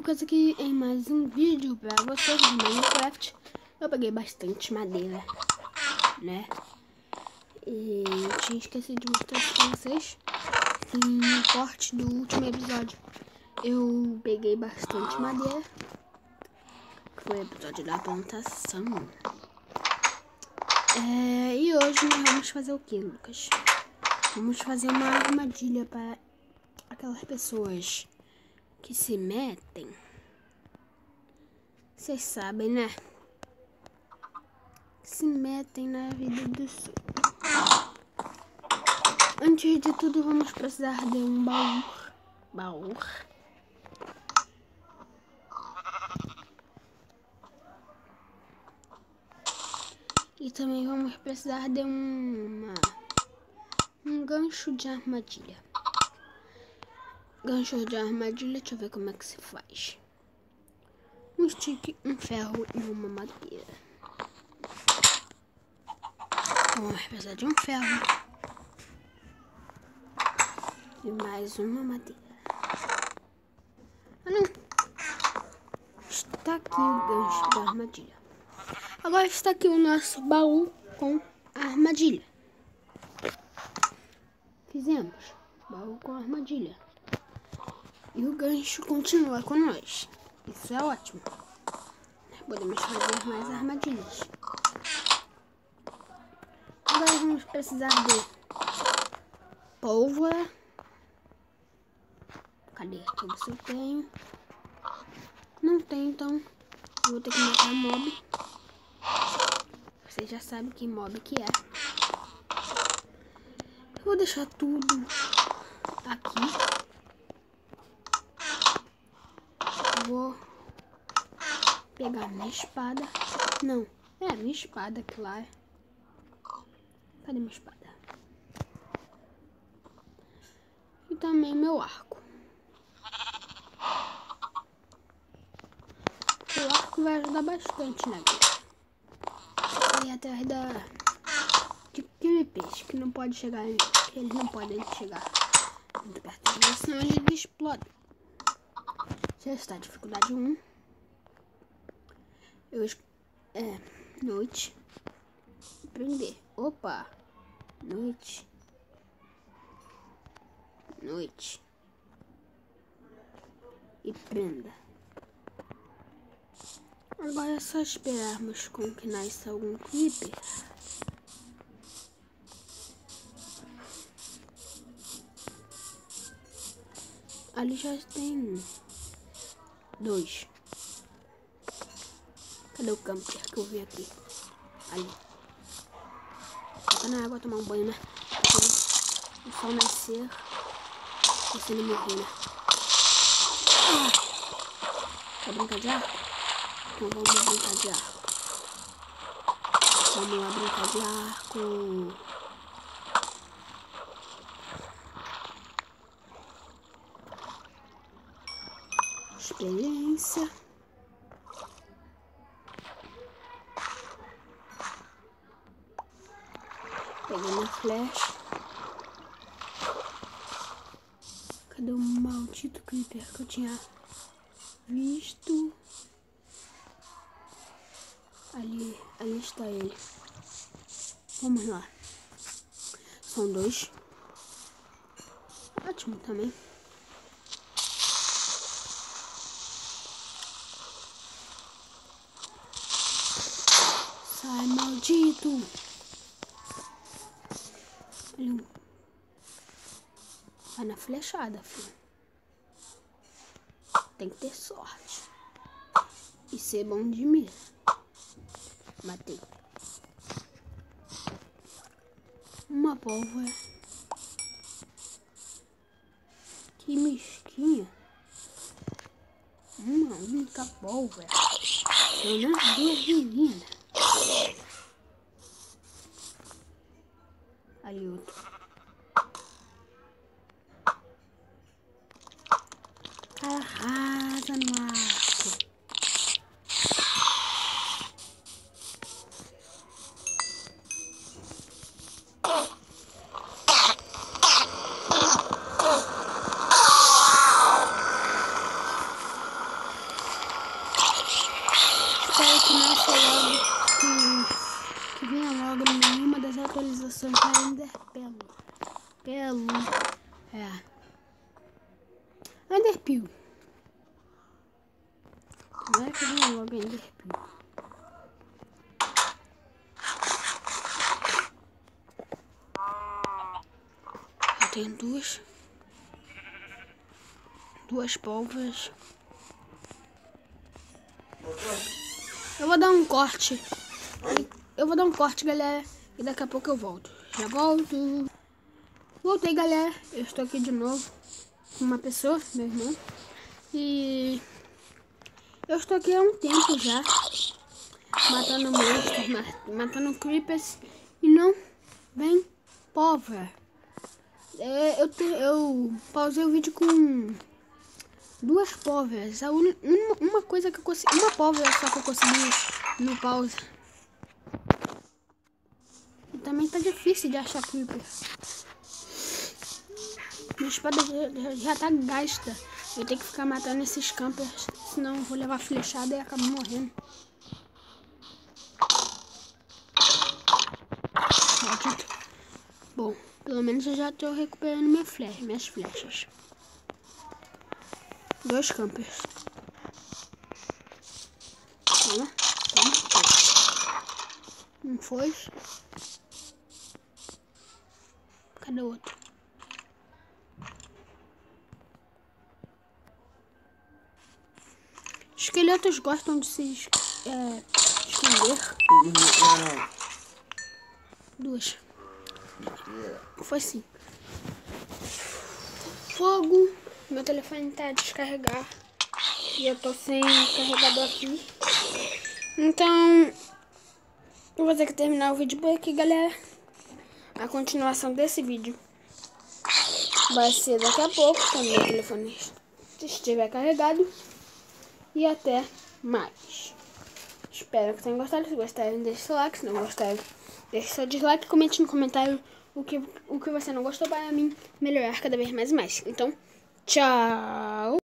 Lucas aqui em mais um vídeo pra vocês de Minecraft. Eu peguei bastante madeira, né? E tinha esquecido de mostrar isso pra vocês que no corte do último episódio eu peguei bastante madeira, que foi o episódio da plantação. E hoje nós vamos fazer o que, Lucas? Vamos fazer uma armadilha para aquelas pessoas que se metem. Vocês sabem, né? Se metem na vida dos outros. Antes de tudo, vamos precisar de um baú. E também vamos precisar de um gancho de armadilha. Gancho de armadilha, deixa eu ver como é que se faz. Um stick, um ferro e uma madeira. Vamos precisar de um ferro e mais uma madeira. Ah, não! Está aqui o gancho da armadilha. Agora está aqui o nosso baú com a armadilha. Fizemos baú com a armadilha. E o gancho continua com nós. Isso é ótimo. Podemos fazer mais armadilhas. Agora vamos precisar de pólvora. Cadê? Deixa eu ver se eu tenho. Não tem, então eu vou ter que matar mob. Vocês já sabem que mob que é. Eu vou deixar tudo aqui. Vou pegar minha espada. Não, é minha espada, claro. Cadê minha espada? E também meu arco. O arco vai ajudar bastante na guerra. E atrás de creepers que não pode chegar, que eles não podem chegar muito perto deles, senão eles explodem. Já está dificuldade 1. Noite. Prender. Opa. Noite. E prenda. Agora é só esperarmos com que nasça algum creeper. Ali já tem 2. Cadê o camper que eu vi aqui? Ali. Fica na água tomar um banho, né? O sol nascer. Você não morrer, né? Quer brincar de arco? Então vamos brincar de arco. Vamos lá brincar de arco. Experiência. Peguei minha flecha. Cadê o maldito creeper que eu tinha visto? Ali está ele. Vamos lá. São 2. Ótimo também. Sai, maldito! Vai na flechada, filho. Tem que ter sorte. E ser bom de mira. Matei. Uma pólvora. Que mesquinha. Uma única pólvora. Eu não vi, menina. Ali outro. Arrasa no arco. amarelo. É. Enderpeel. Agora que vem logo Enderpeel. Já tenho duas pólvoras. Eu vou dar um corte. Galera. E daqui a pouco eu volto. Já volto. Voltei, galera. Eu estou aqui de novo com uma pessoa, meu irmão. E eu estou aqui há um tempo já. Matando monstros, matando creepers. E não vem pólvora. Eu pausei o vídeo com 2 pólvoras. Uma coisa que eu consegui. Uma pólvora só que eu consegui no pause. E também tá difícil de achar creeper. Minha espada já tá gasta. Eu tenho que ficar matando esses campers. Senão eu vou levar flechada e acabo morrendo. Maldito. Bom, pelo menos eu já tô recuperando minhas flechas. 2 campers. Toma. Um foi. Cadê o outro? Esqueletos gostam de se esconder. 2. Foi sim. Fogo. Meu telefone tá a descarregar. E eu tô sem carregador aqui. Então, eu vou ter que terminar o vídeo por aqui, galera. A continuação desse vídeo vai ser daqui a pouco, quando meu telefone estiver carregado. E até mais. Espero que tenham gostado. Se gostarem, deixe seu like. Se não gostarem, deixe seu dislike. Comente no comentário o que você não gostou para mim melhorar cada vez mais e mais. Então, tchau!